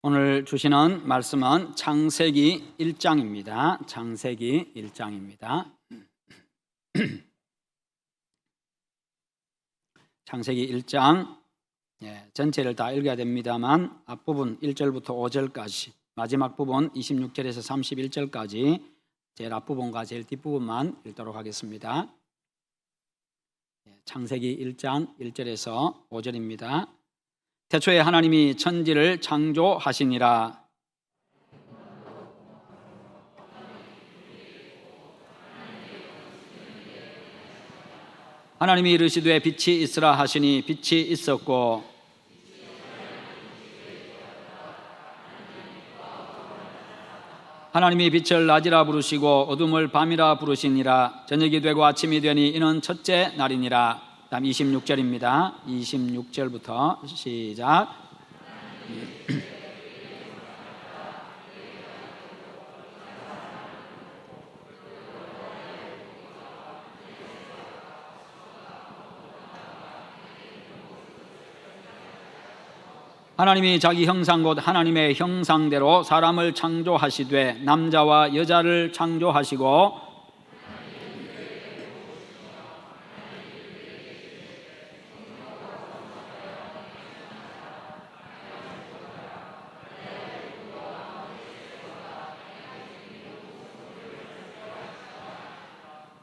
오늘 주시는 말씀은 창세기 1장입니다. 창세기 1장입니다. 창세기 1장 전체를 다 읽어야 됩니다만 앞부분 1절부터 5절까지, 마지막 부분 26절에서 31절까지 제일 앞부분과 제일 뒷부분만 읽도록 하겠습니다. 창세기 1장 1절에서 5절입니다. 태초에 하나님이 천지를 창조하시니라. 하나님이 이르시되 빛이 있으라 하시니 빛이 있었고, 하나님이 빛을 낮이라 부르시고 어둠을 밤이라 부르시니라. 저녁이 되고 아침이 되니 이는 첫째 날이니라. 다음 26절입니다. 26절부터 시작. 하나님이 자기 형상 곧 하나님의 형상대로 사람을 창조하시되 남자와 여자를 창조하시고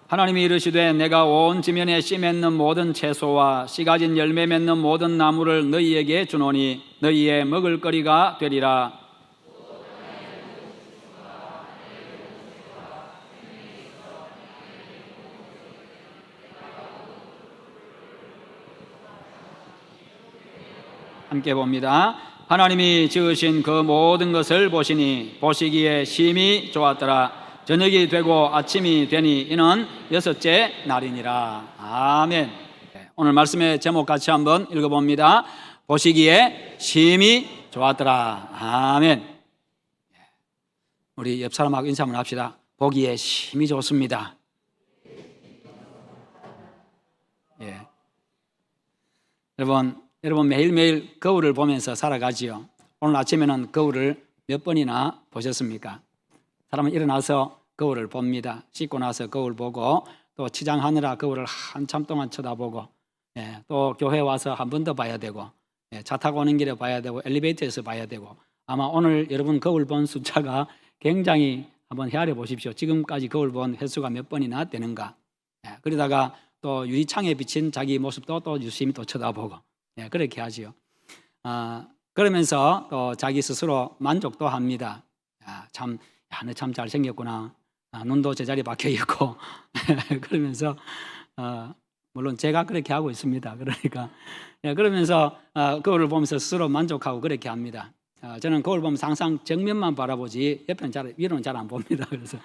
하나님이 이르시되 내가 온 지면에 씨 맺는 모든 채소와 씨 가진 열매 맺는 모든 나무를 너희에게 주노니 너희의 먹을거리가 되리라. 함께 봅니다. 하나님이 지으신 그 모든 것을 보시니 보시기에 심히 좋았더라. 저녁이 되고 아침이 되니 이는 여섯째 날이니라. 아멘. 오늘 말씀의 제목 같이 한번 읽어봅니다. 보시기에 심히 좋았더라. 아멘. 우리 옆 사람하고 인사 한번 합시다. 보기에 심히 좋습니다. 예. 여러분 매일매일 거울을 보면서 살아가지요. 오늘 아침에는 거울을 몇 번이나 보셨습니까? 사람은 일어나서 거울을 봅니다. 씻고 나서 거울 보고 또 치장하느라 거울을 한참 동안 쳐다보고 또 교회 와서 한 번 더 봐야 되고 차 타고 오는 길에 봐야 되고 엘리베이터에서 봐야 되고 아마 오늘 여러분 거울 본 숫자가 굉장히 한번 헤아려 보십시오. 지금까지 거울 본 횟수가 몇 번이나 되는가. 그러다가 또 유리창에 비친 자기 모습도 또 유심히 또 쳐다보고 그렇게 하지요. 그러면서 또 자기 스스로 만족도 합니다. 너 참 잘생겼구나. 눈도 제자리 박혀 있고 그러면서 물론 제가 그렇게 하고 있습니다. 그러니까 그러면서 거울을 보면서 스스로 만족하고 그렇게 합니다. 저는 거울 보면서 항상 정면만 바라보지 옆에는 위로는 잘 안 봅니다. 그래서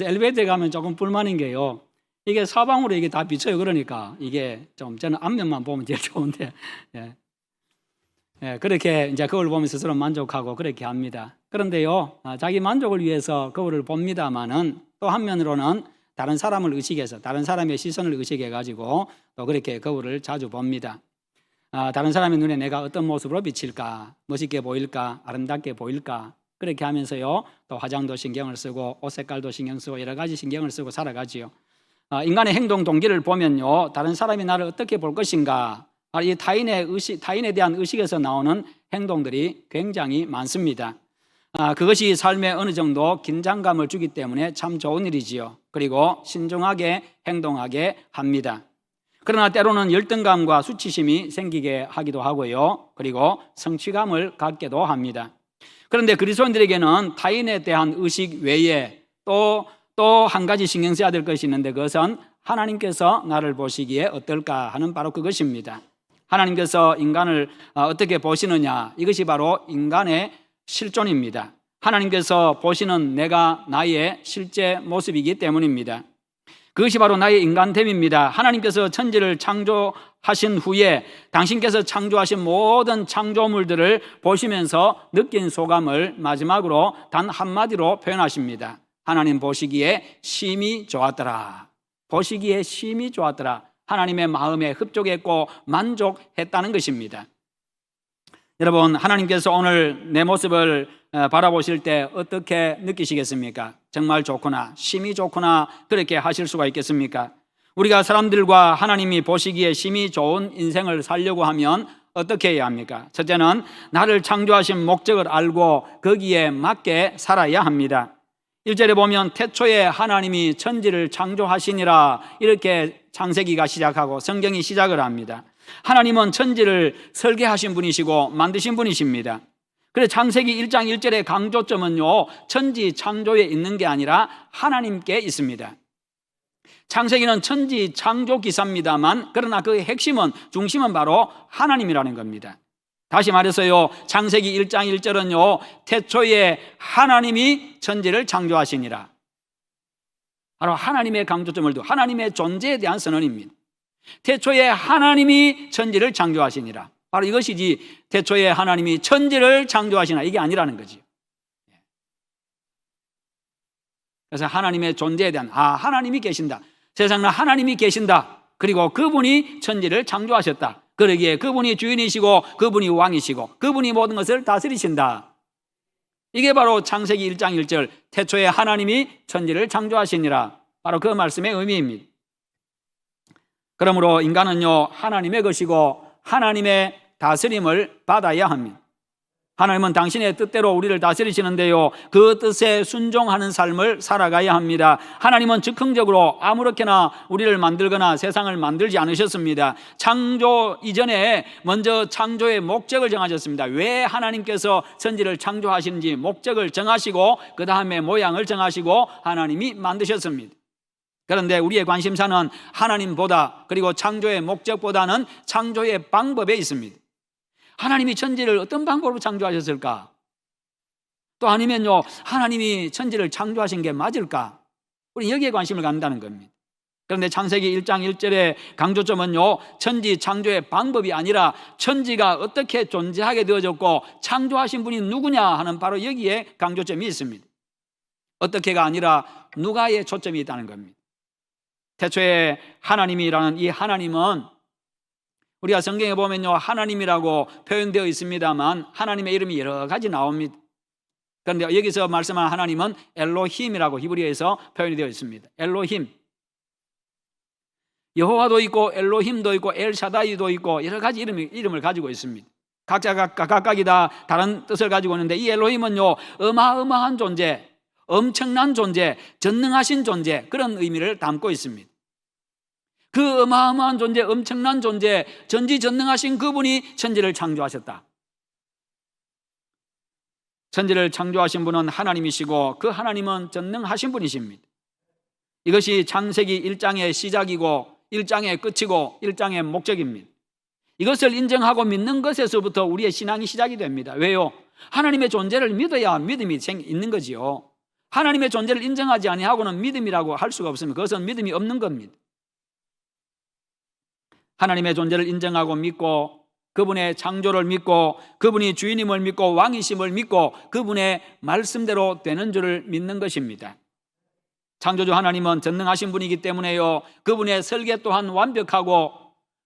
엘리베이터에 가면 조금 불만인 게요. 이게 사방으로 이게 다 비쳐요. 그러니까 이게 좀 저는 앞면만 보면 제일 좋은데 그렇게 이제 거울을 보면서 스스로 만족하고 그렇게 합니다. 그런데요, 자기 만족을 위해서 거울을 봅니다만은 또 한면으로는 다른 사람을 의식해서 다른 사람의 시선을 의식해가지고 또 그렇게 거울을 자주 봅니다. 다른 사람의 눈에 내가 어떤 모습으로 비칠까, 멋있게 보일까, 아름답게 보일까 그렇게 하면서요, 또 화장도 신경을 쓰고 옷 색깔도 신경 쓰고 여러 가지 신경을 쓰고 살아가지요. 인간의 행동 동기를 보면요, 다른 사람이 나를 어떻게 볼 것인가, 이 타인에 대한 의식에서 나오는 행동들이 굉장히 많습니다. 그것이 삶에 어느 정도 긴장감을 주기 때문에 참 좋은 일이지요. 그리고 신중하게 행동하게 합니다. 그러나 때로는 열등감과 수치심이 생기게 하기도 하고요. 그리고 성취감을 갖게도 합니다. 그런데 그리스도인들에게는 타인에 대한 의식 외에 또 한 가지 신경 써야 될 것이 있는데 그것은 하나님께서 나를 보시기에 어떨까 하는 바로 그것입니다. 하나님께서 인간을 어떻게 보시느냐, 이것이 바로 인간의 실존입니다. 하나님께서 보시는 내가 나의 실제 모습이기 때문입니다. 그것이 바로 나의 인간됨입니다. 하나님께서 천지를 창조하신 후에 당신께서 창조하신 모든 창조물들을 보시면서 느낀 소감을 마지막으로 단 한마디로 표현하십니다. 하나님 보시기에 심히 좋았더라. 보시기에 심히 좋았더라. 하나님의 마음에 흡족했고 만족했다는 것입니다. 여러분, 하나님께서 오늘 내 모습을 바라보실 때 어떻게 느끼시겠습니까? 정말 좋구나, 심히 좋구나, 그렇게 하실 수가 있겠습니까? 우리가 사람들과 하나님이 보시기에 심히 좋은 인생을 살려고 하면 어떻게 해야 합니까? 첫째는 나를 창조하신 목적을 알고 거기에 맞게 살아야 합니다. 1절에 보면 태초에 하나님이 천지를 창조하시니라, 이렇게 창세기가 시작하고 성경이 시작을 합니다. 하나님은 천지를 설계하신 분이시고 만드신 분이십니다. 그래서 창세기 1장 1절의 강조점은요, 천지 창조에 있는 게 아니라 하나님께 있습니다. 창세기는 천지 창조 기사입니다만, 그러나 그 핵심은, 중심은 바로 하나님이라는 겁니다. 다시 말해서요, 창세기 1장 1절은요, 태초에 하나님이 천지를 창조하시니라, 바로 하나님의 강조점을 두고 하나님의 존재에 대한 선언입니다. 태초에 하나님이 천지를 창조하시니라, 바로 이것이지 태초에 하나님이 천지를 창조하시나, 이게 아니라는 거지. 그래서 하나님의 존재에 대한, 하나님이 계신다, 세상에 하나님이 계신다, 그리고 그분이 천지를 창조하셨다, 그러기에 그분이 주인이시고 그분이 왕이시고 그분이 모든 것을 다스리신다, 이게 바로 창세기 1장 1절 태초에 하나님이 천지를 창조하시니라, 바로 그 말씀의 의미입니다. 그러므로 인간은요, 하나님의 것이고 하나님의 다스림을 받아야 합니다. 하나님은 당신의 뜻대로 우리를 다스리시는데요, 그 뜻에 순종하는 삶을 살아가야 합니다. 하나님은 즉흥적으로 아무렇게나 우리를 만들거나 세상을 만들지 않으셨습니다. 창조 이전에 먼저 창조의 목적을 정하셨습니다. 왜 하나님께서 천지를 창조하시는지 목적을 정하시고 그 다음에 모양을 정하시고 하나님이 만드셨습니다. 그런데 우리의 관심사는 하나님보다, 그리고 창조의 목적보다는 창조의 방법에 있습니다. 하나님이 천지를 어떤 방법으로 창조하셨을까? 또 아니면요, 하나님이 천지를 창조하신 게 맞을까? 우리 여기에 관심을 갖는다는 겁니다. 그런데 창세기 1장 1절의 강조점은요, 천지 창조의 방법이 아니라 천지가 어떻게 존재하게 되어졌고 창조하신 분이 누구냐 하는, 바로 여기에 강조점이 있습니다. 어떻게가 아니라 누가에 초점이 있다는 겁니다. 태초에 하나님이라는 이 하나님은, 우리가 성경에 보면요, 하나님이라고 표현되어 있습니다만 하나님의 이름이 여러 가지 나옵니다. 그런데 여기서 말씀하는 하나님은 엘로힘이라고 히브리어에서 표현이 되어 있습니다. 엘로힘, 여호와도 있고 엘로힘도 있고 엘샤다이도 있고 여러 가지 이름을 가지고 있습니다. 각각이 다 다른 뜻을 가지고 있는데, 이 엘로힘은요, 어마어마한 존재, 엄청난 존재, 전능하신 존재, 그런 의미를 담고 있습니다. 그 어마어마한 존재, 엄청난 존재, 전지전능하신 그분이 천지를 창조하셨다. 천지를 창조하신 분은 하나님이시고 그 하나님은 전능하신 분이십니다. 이것이 창세기 1장의 시작이고 1장의 끝이고 1장의 목적입니다. 이것을 인정하고 믿는 것에서부터 우리의 신앙이 시작이 됩니다. 왜요? 하나님의 존재를 믿어야 믿음이 있는 거지요. 하나님의 존재를 인정하지 아니하고는 믿음이라고 할 수가 없습니다. 그것은 믿음이 없는 겁니다. 하나님의 존재를 인정하고 믿고, 그분의 창조를 믿고, 그분이 주인임을 믿고 왕이심을 믿고 그분의 말씀대로 되는 줄을 믿는 것입니다. 창조주 하나님은 전능하신 분이기 때문에요, 그분의 설계 또한 완벽하고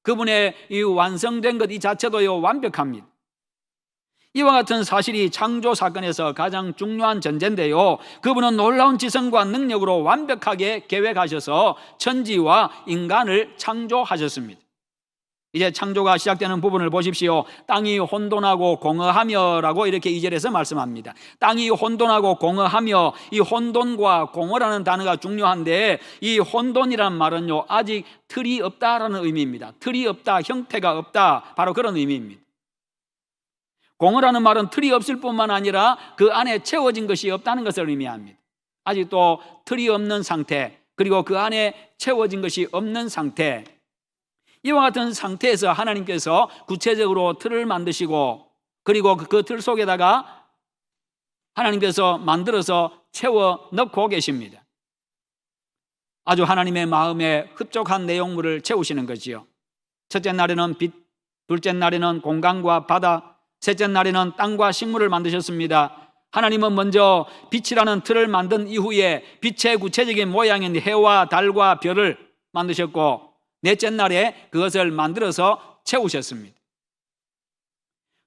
그분의 이 완성된 것 이 자체도요 완벽합니다. 이와 같은 사실이 창조 사건에서 가장 중요한 전제인데요, 그분은 놀라운 지성과 능력으로 완벽하게 계획하셔서 천지와 인간을 창조하셨습니다. 이제 창조가 시작되는 부분을 보십시오. 땅이 혼돈하고 공허하며라고 이렇게 2절에서 말씀합니다. 땅이 혼돈하고 공허하며, 이 혼돈과 공허라는 단어가 중요한데, 이 혼돈이라는 말은요, 아직 틀이 없다라는 의미입니다. 틀이 없다, 형태가 없다, 바로 그런 의미입니다. 공허라는 말은 틀이 없을 뿐만 아니라 그 안에 채워진 것이 없다는 것을 의미합니다. 아직도 틀이 없는 상태, 그리고 그 안에 채워진 것이 없는 상태, 이와 같은 상태에서 하나님께서 구체적으로 틀을 만드시고, 그리고 그 틀 속에다가 하나님께서 만들어서 채워 넣고 계십니다. 아주 하나님의 마음에 흡족한 내용물을 채우시는 거지요. 첫째 날에는 빛, 둘째 날에는 공간과 바다, 셋째 날에는 땅과 식물을 만드셨습니다. 하나님은 먼저 빛이라는 틀을 만든 이후에 빛의 구체적인 모양인 해와 달과 별을 만드셨고, 넷째 날에 그것을 만들어서 채우셨습니다.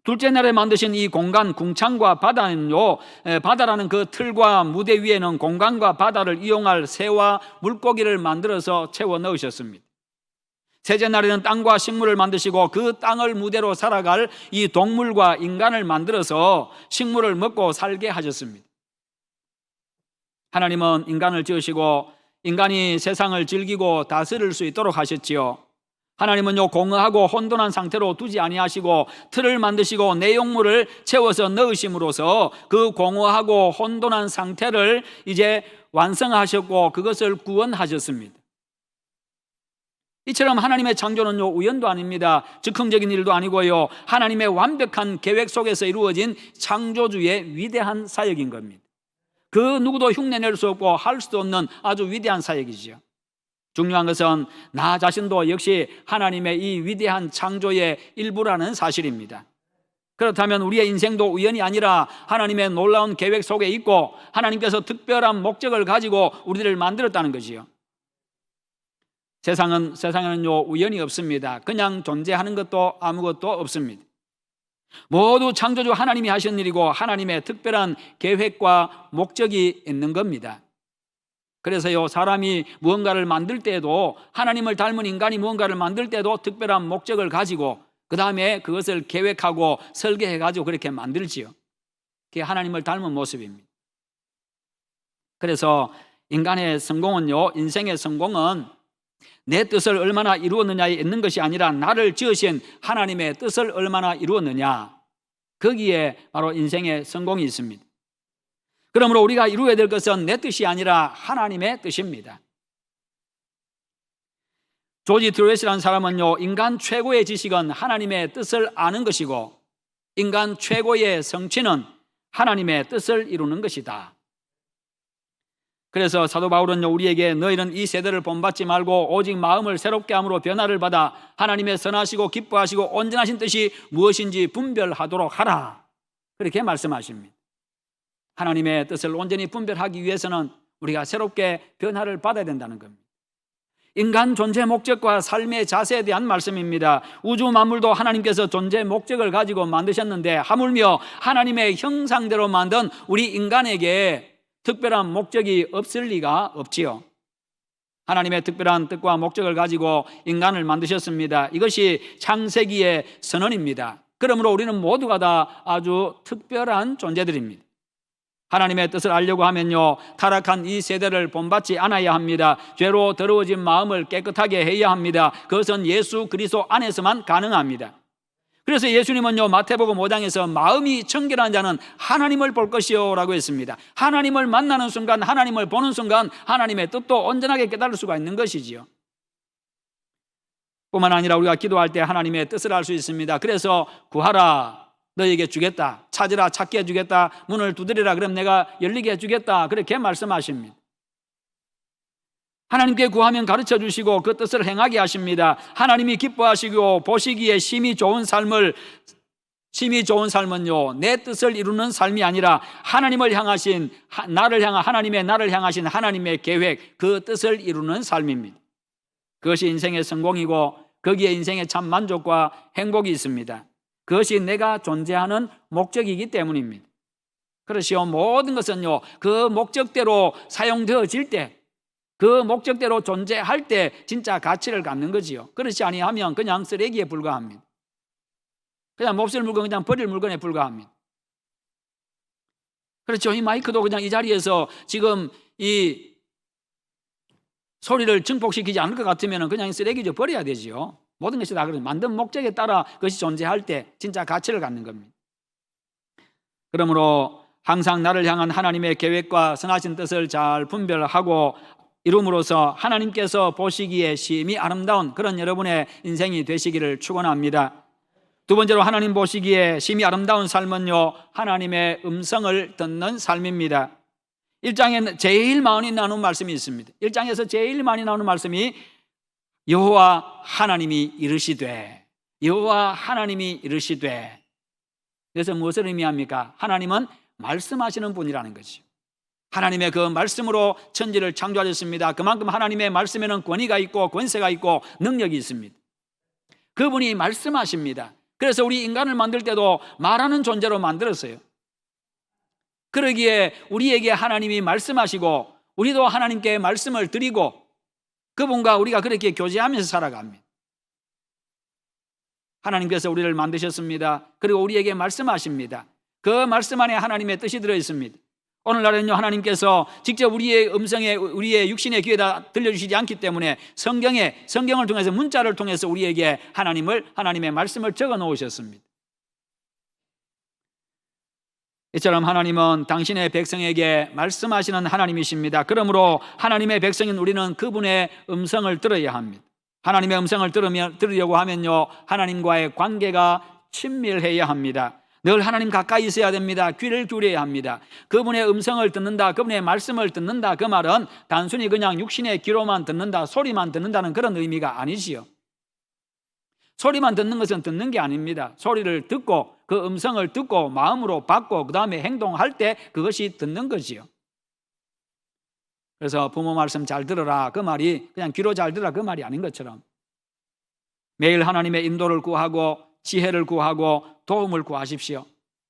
둘째 날에 만드신 이 공간, 궁창과 바다는요, 바다라는 그 틀과 무대 위에는 공간과 바다를 이용할 새와 물고기를 만들어서 채워 넣으셨습니다. 셋째 날에는 땅과 식물을 만드시고 그 땅을 무대로 살아갈 이 동물과 인간을 만들어서 식물을 먹고 살게 하셨습니다. 하나님은 인간을 지으시고 인간이 세상을 즐기고 다스릴 수 있도록 하셨지요. 하나님은요, 공허하고 혼돈한 상태로 두지 아니하시고 틀을 만드시고 내용물을 채워서 넣으심으로써 그 공허하고 혼돈한 상태를 이제 완성하셨고 그것을 구원하셨습니다. 이처럼 하나님의 창조는요, 우연도 아닙니다. 즉흥적인 일도 아니고요, 하나님의 완벽한 계획 속에서 이루어진 창조주의 위대한 사역인 겁니다. 그 누구도 흉내낼 수 없고 할 수도 없는 아주 위대한 사역이지요. 중요한 것은 나 자신도 역시 하나님의 이 위대한 창조의 일부라는 사실입니다. 그렇다면 우리의 인생도 우연이 아니라 하나님의 놀라운 계획 속에 있고 하나님께서 특별한 목적을 가지고 우리들을 만들었다는 거지요. 세상에는요, 우연이 없습니다. 그냥 존재하는 것도 아무것도 없습니다. 모두 창조주 하나님이 하신 일이고 하나님의 특별한 계획과 목적이 있는 겁니다. 그래서요, 사람이 무언가를 만들 때도, 하나님을 닮은 인간이 무언가를 만들 때도 특별한 목적을 가지고 그 다음에 그것을 계획하고 설계해가지고 그렇게 만들지요. 그게 하나님을 닮은 모습입니다. 그래서 인간의 성공은요, 인생의 성공은 내 뜻을 얼마나 이루었느냐에 있는 것이 아니라 나를 지으신 하나님의 뜻을 얼마나 이루었느냐, 거기에 바로 인생의 성공이 있습니다. 그러므로 우리가 이루어야 될 것은 내 뜻이 아니라 하나님의 뜻입니다. 조지 트루엣이라는 사람은요, 인간 최고의 지식은 하나님의 뜻을 아는 것이고 인간 최고의 성취는 하나님의 뜻을 이루는 것이다. 그래서 사도 바울은요, 우리에게 너희는 이 세대를 본받지 말고 오직 마음을 새롭게 함으로 변화를 받아 하나님의 선하시고 기뻐하시고 온전하신 뜻이 무엇인지 분별하도록 하라, 그렇게 말씀하십니다. 하나님의 뜻을 온전히 분별하기 위해서는 우리가 새롭게 변화를 받아야 된다는 겁니다. 인간 존재 목적과 삶의 자세에 대한 말씀입니다. 우주 만물도 하나님께서 존재 목적을 가지고 만드셨는데 하물며 하나님의 형상대로 만든 우리 인간에게 특별한 목적이 없을 리가 없지요. 하나님의 특별한 뜻과 목적을 가지고 인간을 만드셨습니다. 이것이 창세기의 선언입니다. 그러므로 우리는 모두가 다 아주 특별한 존재들입니다. 하나님의 뜻을 알려고 하면요, 타락한 이 세대를 본받지 않아야 합니다. 죄로 더러워진 마음을 깨끗하게 해야 합니다. 그것은 예수 그리스도 안에서만 가능합니다. 그래서 예수님은요, 마태복음 5장에서 마음이 청결한 자는 하나님을 볼 것이요 라고 했습니다. 하나님을 만나는 순간, 하나님을 보는 순간 하나님의 뜻도 온전하게 깨달을 수가 있는 것이지요. 뿐만 아니라 우리가 기도할 때 하나님의 뜻을 알 수 있습니다. 그래서 구하라, 너에게 주겠다. 찾으라, 찾게 해주겠다. 문을 두드리라, 그럼 내가 열리게 해주겠다. 그렇게 말씀하십니다. 하나님께 구하면 가르쳐 주시고 그 뜻을 행하게 하십니다. 하나님이 기뻐하시고 보시기에 심히 좋은 삶은요, 내 뜻을 이루는 삶이 아니라 하나님을 향하신, 하나님의 나를 향하신 하나님의 계획, 그 뜻을 이루는 삶입니다. 그것이 인생의 성공이고 거기에 인생의 참 만족과 행복이 있습니다. 그것이 내가 존재하는 목적이기 때문입니다. 그렇지요. 모든 것은요, 그 목적대로 사용되어질 때, 그 목적대로 존재할 때 진짜 가치를 갖는 거지요. 그렇지 아니하면 그냥 쓰레기에 불과합니다. 그냥 몹쓸 물건, 그냥 버릴 물건에 불과합니다. 그렇죠. 이 마이크도 그냥 이 자리에서 지금 이 소리를 증폭시키지 않을 것 같으면 그냥 쓰레기죠. 버려야 되지요. 모든 것이 다 그런 만든 목적에 따라 그것이 존재할 때 진짜 가치를 갖는 겁니다. 그러므로 항상 나를 향한 하나님의 계획과 선하신 뜻을 잘 분별하고 이룸으로써 하나님께서 보시기에 심히 아름다운 그런 여러분의 인생이 되시기를 축원합니다. 두 번째로 하나님 보시기에 심히 아름다운 삶은요, 하나님의 음성을 듣는 삶입니다. 1장에 제일 많이 나오는 말씀이 있습니다. 1장에서 제일 많이 나오는 말씀이 여호와 하나님이 이르시되, 여호와 하나님이 이르시되. 그래서 무엇을 의미합니까? 하나님은 말씀하시는 분이라는 거죠. 하나님의 그 말씀으로 천지를 창조하셨습니다. 그만큼 하나님의 말씀에는 권위가 있고 권세가 있고 능력이 있습니다. 그분이 말씀하십니다. 그래서 우리 인간을 만들 때도 말하는 존재로 만들었어요. 그러기에 우리에게 하나님이 말씀하시고 우리도 하나님께 말씀을 드리고 그분과 우리가 그렇게 교제하면서 살아갑니다. 하나님께서 우리를 만드셨습니다. 그리고 우리에게 말씀하십니다. 그 말씀 안에 하나님의 뜻이 들어있습니다. 오늘날은요, 하나님께서 직접 우리의 음성에, 우리의 육신의 귀에다 들려주시지 않기 때문에 성경을 통해서, 문자를 통해서 우리에게 하나님의 말씀을 적어 놓으셨습니다. 이처럼 하나님은 당신의 백성에게 말씀하시는 하나님이십니다. 그러므로 하나님의 백성인 우리는 그분의 음성을 들어야 합니다. 하나님의 음성을 들으려고 하면요, 하나님과의 관계가 친밀해야 합니다. 늘 하나님 가까이 있어야 됩니다. 귀를 기울여야 합니다. 그분의 음성을 듣는다, 그분의 말씀을 듣는다, 그 말은 단순히 그냥 육신의 귀로만 듣는다, 소리만 듣는다는 그런 의미가 아니지요. 소리만 듣는 것은 듣는 게 아닙니다. 소리를 듣고 그 음성을 듣고 마음으로 받고 그 다음에 행동할 때 그것이 듣는 거지요. 그래서 부모 말씀 잘 들어라, 그 말이 그냥 귀로 잘 들어라, 그 말이 아닌 것처럼 매일 하나님의 인도를 구하고 지혜를 구하고 도움을 구하십시오.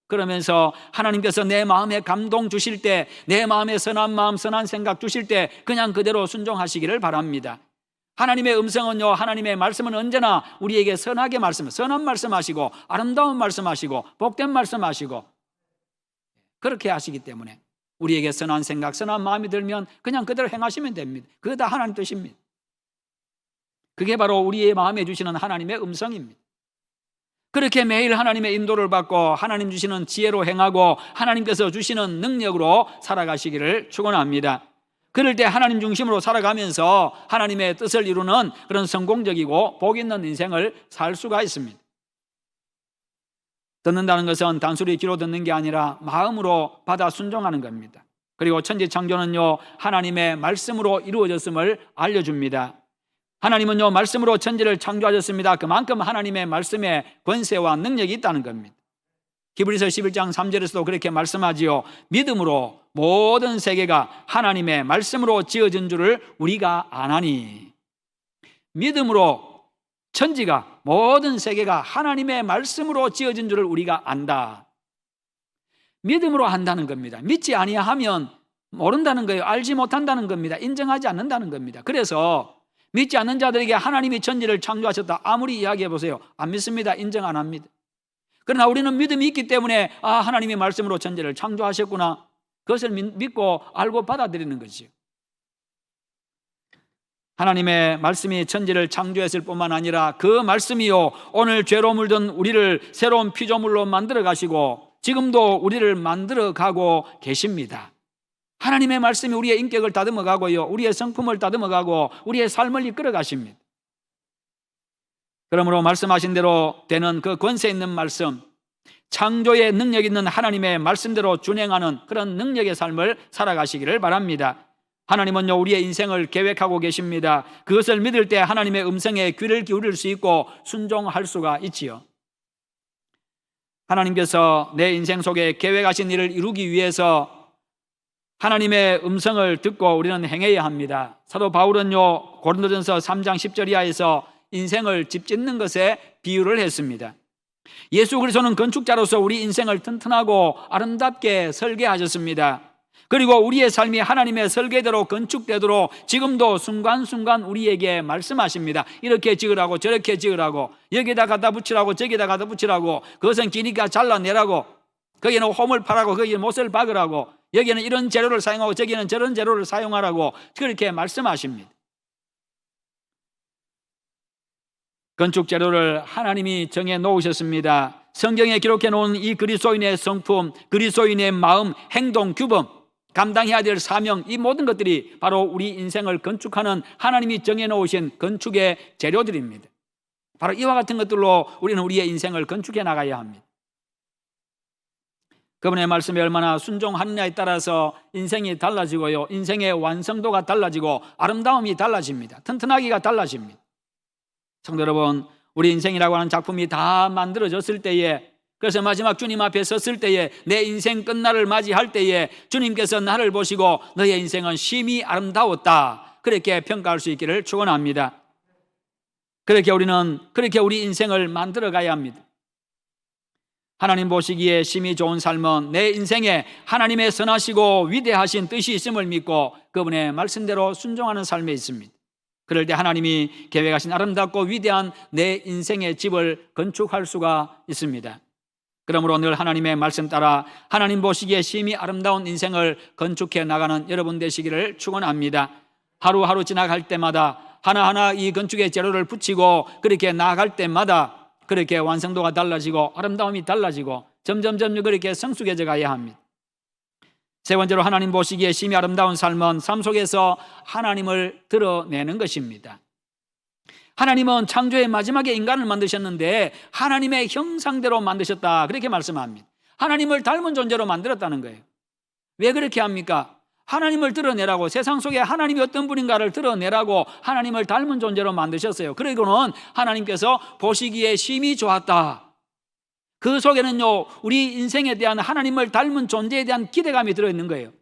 그러면서 하나님께서 내 마음에 감동 주실 때, 내 마음에 선한 마음, 선한 생각 주실 때 그냥 그대로 순종하시기를 바랍니다. 하나님의 음성은요, 하나님의 말씀은 언제나 우리에게 선하게 선한 말씀하시고 아름다운 말씀하시고 복된 말씀하시고 그렇게 하시기 때문에 우리에게 선한 생각, 선한 마음이 들면 그냥 그대로 행하시면 됩니다. 그게 다 하나님 뜻입니다. 그게 바로 우리의 마음에 주시는 하나님의 음성입니다. 그렇게 매일 하나님의 인도를 받고 하나님 주시는 지혜로 행하고 하나님께서 주시는 능력으로 살아가시기를 축원합니다. 그럴 때 하나님 중심으로 살아가면서 하나님의 뜻을 이루는 그런 성공적이고 복 있는 인생을 살 수가 있습니다. 듣는다는 것은 단순히 귀로 듣는 게 아니라 마음으로 받아 순종하는 겁니다. 그리고 천지 창조는요, 하나님의 말씀으로 이루어졌음을 알려줍니다. 하나님은요, 말씀으로 천지를 창조하셨습니다. 그만큼 하나님의 말씀에 권세와 능력이 있다는 겁니다. 히브리서 11장 3절에서도 그렇게 말씀하지요. 믿음으로 모든 세계가 하나님의 말씀으로 지어진 줄을 우리가 아나니. 믿음으로 천지가, 모든 세계가 하나님의 말씀으로 지어진 줄을 우리가 안다. 믿음으로 한다는 겁니다. 믿지 아니하면 모른다는 거예요. 알지 못한다는 겁니다. 인정하지 않는다는 겁니다. 그래서 믿지 않는 자들에게 하나님이 천지를 창조하셨다 아무리 이야기해 보세요, 안 믿습니다. 인정 안 합니다. 그러나 우리는 믿음이 있기 때문에 하나님이 말씀으로 천지를 창조하셨구나, 그것을 믿고 알고 받아들이는 거지요. 하나님의 말씀이 천지를 창조했을 뿐만 아니라 그 말씀이요, 오늘 죄로 물든 우리를 새로운 피조물로 만들어 가시고 지금도 우리를 만들어 가고 계십니다. 하나님의 말씀이 우리의 인격을 다듬어 가고요, 우리의 성품을 다듬어 가고 우리의 삶을 이끌어 가십니다. 그러므로 말씀하신 대로 되는 그 권세 있는 말씀, 창조의 능력 있는 하나님의 말씀대로 준행하는 그런 능력의 삶을 살아가시기를 바랍니다. 하나님은요, 우리의 인생을 계획하고 계십니다. 그것을 믿을 때 하나님의 음성에 귀를 기울일 수 있고 순종할 수가 있지요. 하나님께서 내 인생 속에 계획하신 일을 이루기 위해서 하나님의 음성을 듣고 우리는 행해야 합니다. 사도 바울은요, 고린도전서 3장 10절 이하에서 인생을 집 짓는 것에 비유를 했습니다. 예수 그리스도는 건축자로서 우리 인생을 튼튼하고 아름답게 설계하셨습니다. 그리고 우리의 삶이 하나님의 설계대로 건축되도록 지금도 순간순간 우리에게 말씀하십니다. 이렇게 지으라고 저렇게 지으라고, 여기다 갖다 붙이라고 저기다 갖다 붙이라고, 그것은 기니까 잘라내라고, 거기는 홈을 파라고, 거기는 못을 박으라고, 여기는 이런 재료를 사용하고 저기는 저런 재료를 사용하라고 그렇게 말씀하십니다. 건축 재료를 하나님이 정해 놓으셨습니다. 성경에 기록해 놓은 이 그리스도인의 성품, 그리스도인의 마음, 행동, 규범, 감당해야 될 사명, 이 모든 것들이 바로 우리 인생을 건축하는 하나님이 정해 놓으신 건축의 재료들입니다. 바로 이와 같은 것들로 우리는 우리의 인생을 건축해 나가야 합니다. 그분의 말씀에 얼마나 순종하느냐에 따라서 인생이 달라지고요, 인생의 완성도가 달라지고 아름다움이 달라집니다. 튼튼하기가 달라집니다. 성도 여러분, 우리 인생이라고 하는 작품이 다 만들어졌을 때에, 그래서 마지막 주님 앞에 섰을 때에, 내 인생 끝날을 맞이할 때에 주님께서 나를 보시고 너의 인생은 심히 아름다웠다, 그렇게 평가할 수 있기를 축원합니다. 그렇게 우리 인생을 만들어 가야 합니다. 하나님 보시기에 심히 좋은 삶은 내 인생에 하나님의 선하시고 위대하신 뜻이 있음을 믿고 그분의 말씀대로 순종하는 삶에 있습니다. 그럴 때 하나님이 계획하신 아름답고 위대한 내 인생의 집을 건축할 수가 있습니다. 그러므로 늘 하나님의 말씀 따라 하나님 보시기에 심히 아름다운 인생을 건축해 나가는 여러분 되시기를 축원합니다. 하루하루 지나갈 때마다 하나하나 이 건축의 재료를 붙이고 그렇게 나아갈 때마다 그렇게 완성도가 달라지고 아름다움이 달라지고 점점점 그렇게 성숙해져 가야 합니다. 세 번째로 하나님 보시기에 심히 아름다운 삶은 삶 속에서 하나님을 드러내는 것입니다. 하나님은 창조의 마지막에 인간을 만드셨는데 하나님의 형상대로 만드셨다 그렇게 말씀합니다. 하나님을 닮은 존재로 만들었다는 거예요. 왜 그렇게 합니까? 하나님을 드러내라고, 세상 속에 하나님이 어떤 분인가를 드러내라고 하나님을 닮은 존재로 만드셨어요. 그리고는 하나님께서 보시기에 심히 좋았다. 그 속에는요, 우리 인생에 대한 하나님을 닮은 존재에 대한 기대감이 들어있는 거예요.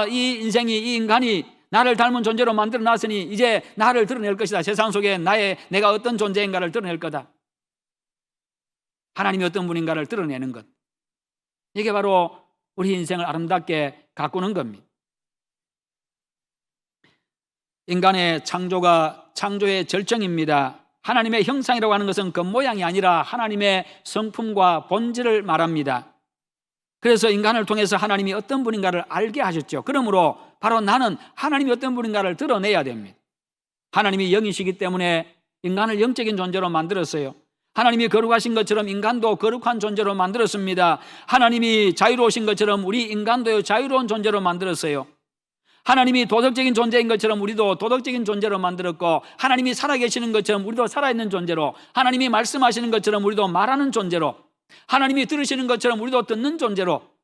이 인생이, 이 인간이 나를 닮은 존재로 만들어 놨으니 이제 나를 드러낼 것이다. 세상 속에 내가 어떤 존재인가를 드러낼 거다. 하나님이 어떤 분인가를 드러내는 것. 이게 바로 우리 인생을 아름답게 가꾸는 겁니다. 인간의 창조가 창조의 절정입니다. 하나님의 형상이라고 하는 것은 겉모양이 아니라 하나님의 성품과 본질을 말합니다. 그래서 인간을 통해서 하나님이 어떤 분인가를 알게 하셨죠. 그러므로 바로 나는 하나님이 어떤 분인가를 드러내야 됩니다. 하나님이 영이시기 때문에 인간을 영적인 존재로 만들었어요. 하나님이 거룩하신 것처럼 인간도 거룩한 존재로 만들었습니다. 하나님이 자유로우신 것처럼 우리 인간도 자유로운 존재로 만들었어요. 하나님이 도덕적인 존재인 것처럼 우리도 도덕적인 존재로 만들었고, 하나님이 살아계시는 것처럼 우리도 살아있는 존재로, 하나님이 말씀하시는 것처럼 우리도 말하는 존재로, 하나님이 들으시는 것처럼 우리도 듣는 존재로,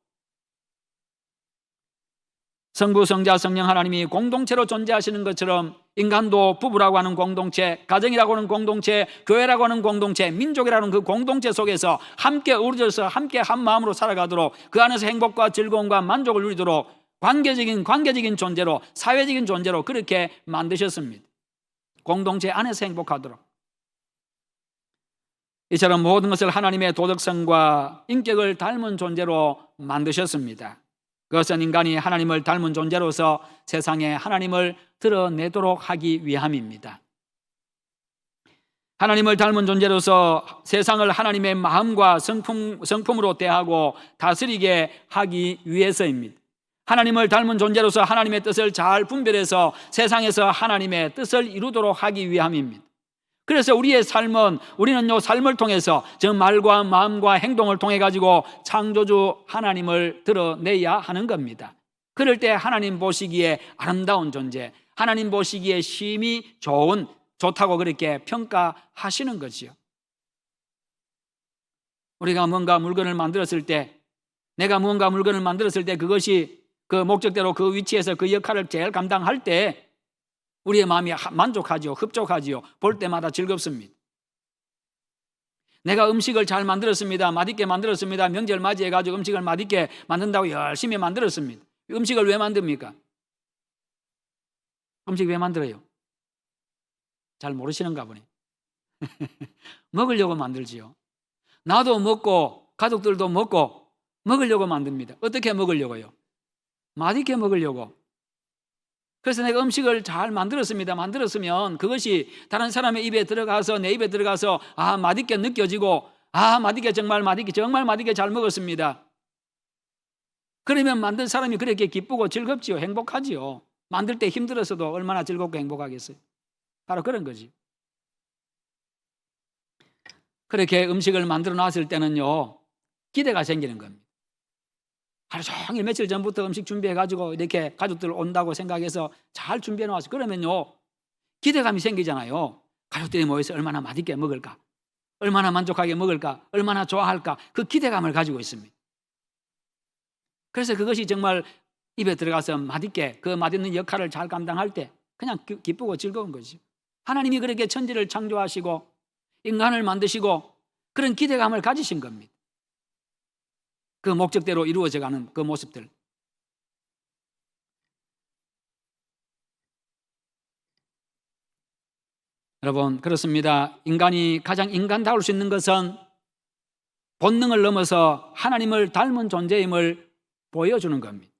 성부, 성자, 성령 하나님이 공동체로 존재하시는 것처럼 인간도 부부라고 하는 공동체, 가정이라고 하는 공동체, 교회라고 하는 공동체, 민족이라는 그 공동체 속에서 함께 어우러져서 함께 한 마음으로 살아가도록, 그 안에서 행복과 즐거움과 만족을 누리도록 관계적인 존재로, 사회적인 존재로 그렇게 만드셨습니다. 공동체 안에서 행복하도록. 이처럼 모든 것을 하나님의 도덕성과 인격을 닮은 존재로 만드셨습니다. 그것은 인간이 하나님을 닮은 존재로서 세상에 하나님을 드러내도록 하기 위함입니다. 하나님을 닮은 존재로서 세상을 하나님의 마음과 성품으로 대하고 다스리게 하기 위해서입니다. 하나님을 닮은 존재로서 하나님의 뜻을 잘 분별해서 세상에서 하나님의 뜻을 이루도록 하기 위함입니다. 그래서 우리의 삶은, 우리는 삶을 통해서 저 말과 마음과 행동을 통해 가지고 창조주 하나님을 드러내야 하는 겁니다. 그럴 때 하나님 보시기에 아름다운 존재, 하나님 보시기에 심히 좋다고 그렇게 평가하시는 거지요. 우리가 뭔가 물건을 만들었을 때, 내가 무언가 물건을 만들었을 때 그것이 그 목적대로 그 위치에서 그 역할을 잘 감당할 때 우리의 마음이 만족하지요, 흡족하지요, 볼 때마다 즐겁습니다. 내가 음식을 잘 만들었습니다, 맛있게 만들었습니다, 명절 맞이해가지고 음식을 맛있게 만든다고 열심히 만들었습니다. 음식을 왜 만듭니까? 음식 왜 만들어요? 잘 모르시는가 보네. 먹으려고 만들지요. 나도 먹고 가족들도 먹고 먹으려고 만듭니다. 어떻게 먹으려고요? 맛있게 먹으려고. 그래서 내가 음식을 잘 만들었습니다. 만들었으면 그것이 다른 사람의 입에 들어가서, 내 입에 들어가서 맛있게 느껴지고, 맛있게 정말 맛있게 잘 먹었습니다. 그러면 만든 사람이 그렇게 기쁘고 즐겁지요, 행복하지요. 만들 때 힘들어서도 얼마나 즐겁고 행복하겠어요. 바로 그런 거지. 그렇게 음식을 만들어 놨을 때는요, 기대가 생기는 겁니다. 하루 종일 며칠 전부터 음식 준비해가지고 이렇게 가족들 온다고 생각해서 잘 준비해 놓았어요. 그러면요, 기대감이 생기잖아요. 가족들이 모여서 얼마나 맛있게 먹을까, 얼마나 만족하게 먹을까, 얼마나 좋아할까, 그 기대감을 가지고 있습니다. 그래서 그것이 정말 입에 들어가서 맛있게 그 맛있는 역할을 잘 감당할 때 그냥 기쁘고 즐거운 거죠. 하나님이 그렇게 천지를 창조하시고 인간을 만드시고 그런 기대감을 가지신 겁니다. 그 목적대로 이루어져가는 그 모습들. 여러분, 그렇습니다. 인간이 가장 인간다울 수 있는 것은 본능을 넘어서 하나님을 닮은 존재임을 보여주는 겁니다.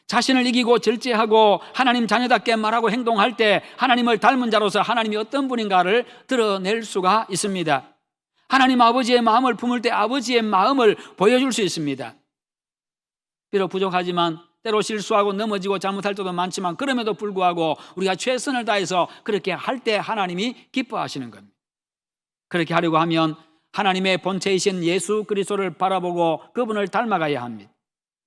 자신을 이기고 절제하고 하나님 자녀답게 말하고 행동할 때 하나님을 닮은 자로서 하나님이 어떤 분인가를 드러낼 수가 있습니다. 하나님 아버지의 마음을 품을 때 아버지의 마음을 보여줄 수 있습니다. 비록 부족하지만 때로 실수하고 넘어지고 잘못할 때도 많지만 그럼에도 불구하고 우리가 최선을 다해서 그렇게 할 때 하나님이 기뻐하시는 겁니다. 그렇게 하려고 하면 하나님의 본체이신 예수 그리스도를 바라보고 그분을 닮아가야 합니다.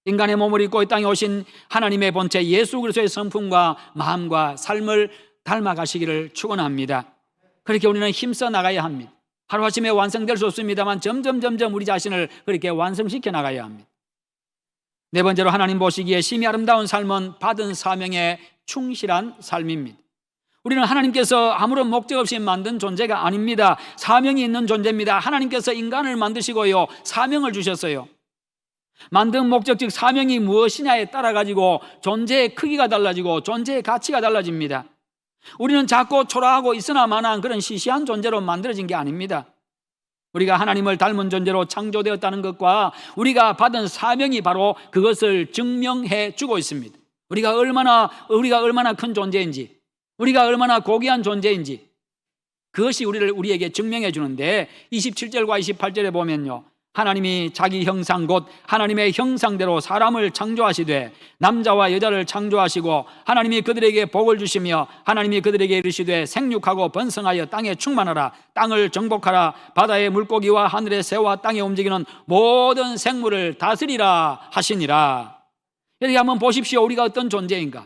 인간의 몸을 입고 이 땅에 오신 하나님의 본체 예수 그리스도의 성품과 마음과 삶을 닮아가시기를 축원합니다. 그렇게 우리는 힘써 나가야 합니다. 하루아침에 완성될 수 없습니다만 점점 우리 자신을 그렇게 완성시켜 나가야 합니다. 네 번째로 하나님 보시기에 심히 아름다운 삶은 받은 사명에 충실한 삶입니다. 우리는 하나님께서 아무런 목적 없이 만든 존재가 아닙니다. 사명이 있는 존재입니다. 하나님께서 인간을 만드시고요, 사명을 주셨어요. 만든 목적 즉 사명이 무엇이냐에 따라 가지고 존재의 크기가 달라지고 존재의 가치가 달라집니다. 우리는 작고 초라하고 있으나 마나한 그런 시시한 존재로 만들어진 게 아닙니다. 우리가 하나님을 닮은 존재로 창조되었다는 것과 우리가 받은 사명이 바로 그것을 증명해 주고 있습니다. 우리가 얼마나 큰 존재인지, 우리가 얼마나 고귀한 존재인지 그것이 우리에게 증명해 주는데 27절과 28절에 보면요, 하나님이 자기 형상 곧 하나님의 형상대로 사람을 창조하시되 남자와 여자를 창조하시고 하나님이 그들에게 복을 주시며 하나님이 그들에게 이르시되 생육하고 번성하여 땅에 충만하라, 땅을 정복하라, 바다의 물고기와 하늘의 새와 땅에 움직이는 모든 생물을 다스리라 하시니라. 여기 한번 보십시오. 우리가 어떤 존재인가?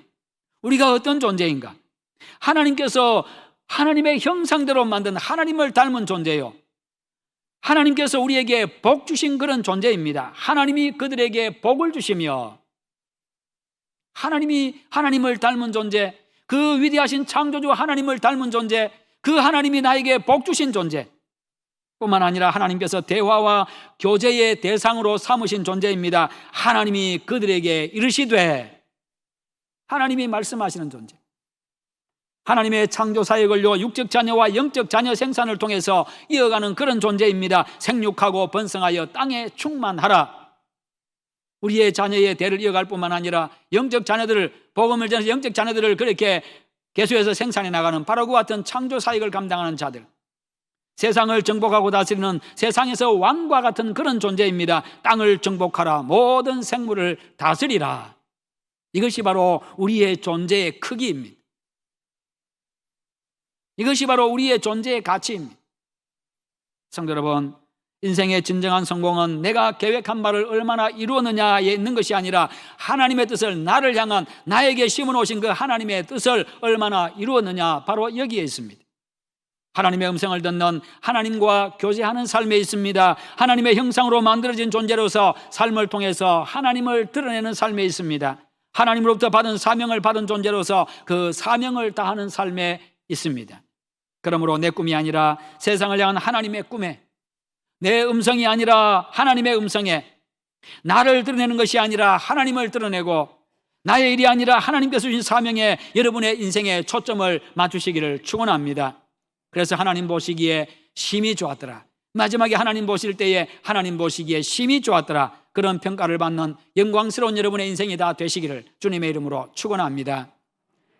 하나님께서 하나님의 형상대로 만든 하나님을 닮은 존재요. 하나님께서 우리에게 복 주신 그런 존재입니다. 하나님이 그들에게 복을 주시며 하나님을 닮은 존재, 그 위대하신 창조주 하나님을 닮은 존재, 그 하나님이 나에게 복 주신 존재 뿐만 아니라 하나님께서 대화와 교제의 대상으로 삼으신 존재입니다. 하나님이 그들에게 이르시되, 하나님이 말씀하시는 존재, 하나님의 창조 사역을요 육적 자녀와 영적 자녀 생산을 통해서 이어가는 그런 존재입니다. 생육하고 번성하여 땅에 충만하라. 우리의 자녀의 대를 이어갈 뿐만 아니라 영적 자녀들을, 복음을 전해서 영적 자녀들을 그렇게 계속해서 생산해 나가는 바로 그 같은 창조 사역을 감당하는 자들, 세상을 정복하고 다스리는 세상에서 왕과 같은 그런 존재입니다. 땅을 정복하라, 모든 생물을 다스리라. 이것이 바로 우리의 존재의 크기입니다. 이것이 바로 우리의 존재의 가치입니다. 성도 여러분, 인생의 진정한 성공은 내가 계획한 바를 얼마나 이루었느냐에 있는 것이 아니라 하나님의 뜻을, 나를 향한 나에게 심어놓으신 그 하나님의 뜻을 얼마나 이루었느냐, 바로 여기에 있습니다. 하나님의 음성을 듣는, 하나님과 교제하는 삶에 있습니다. 하나님의 형상으로 만들어진 존재로서 삶을 통해서 하나님을 드러내는 삶에 있습니다. 하나님으로부터 받은 사명을 받은 존재로서 그 사명을 다하는 삶에 있습니다. 그러므로 내 꿈이 아니라 세상을 향한 하나님의 꿈에, 내 음성이 아니라 하나님의 음성에, 나를 드러내는 것이 아니라 하나님을 드러내고 나의 일이 아니라 하나님께서 주신 사명에 여러분의 인생에 초점을 맞추시기를 축원합니다. 그래서 하나님 보시기에 심히 좋았더라, 마지막에 하나님 보실 때에 하나님 보시기에 심히 좋았더라, 그런 평가를 받는 영광스러운 여러분의 인생이 다 되시기를 주님의 이름으로 축원합니다.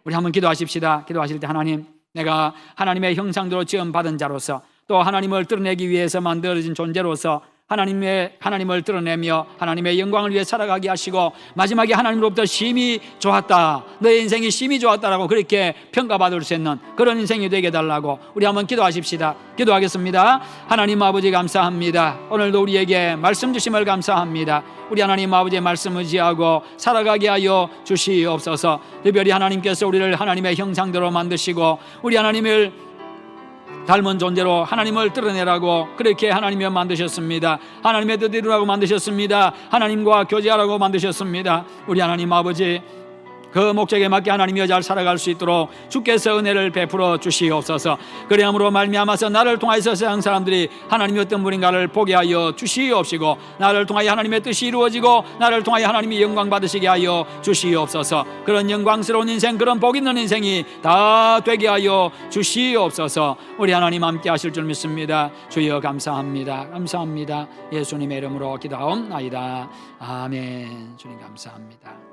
우리 한번 기도하십시다. 기도하실 때, 하나님, 내가 하나님의 형상대로 지음받은 자로서 또 하나님을 드러내기 위해서 만들어진 존재로서 하나님을 드러내며 하나님의 영광을 위해 살아가게 하시고 마지막에 하나님으로부터 심히 좋았다, 너의 인생이 심히 좋았다라고 그렇게 평가받을 수 있는 그런 인생이 되게 해달라고 우리 한번 기도하십시다. 기도하겠습니다. 하나님 아버지 감사합니다. 오늘도 우리에게 말씀 주심을 감사합니다. 우리 하나님 아버지의 말씀 의지하고 살아가게 하여 주시옵소서. 특별히 하나님께서 우리를 하나님의 형상대로 만드시고 우리 하나님을 닮은 존재로 하나님을 드러내라고 그렇게 하나님이 만드셨습니다. 하나님의 뜻이라고 만드셨습니다. 하나님과 교제하라고 만드셨습니다. 우리 하나님 아버지, 그 목적에 맞게 하나님의 잘 살아갈 수 있도록 주께서 은혜를 베풀어 주시옵소서. 그리함으로 말미암아서 나를 통하여서 세상 사람들이 하나님이 어떤 분인가를 보게 하여 주시옵시고, 나를 통하여 하나님의 뜻이 이루어지고 나를 통하여 하나님이 영광 받으시게 하여 주시옵소서. 그런 영광스러운 인생, 그런 복 있는 인생이 다 되게 하여 주시옵소서. 우리 하나님 함께 하실 줄 믿습니다. 주여 감사합니다. 감사합니다. 예수님의 이름으로 기도하옵나이다. 아멘. 주님 감사합니다.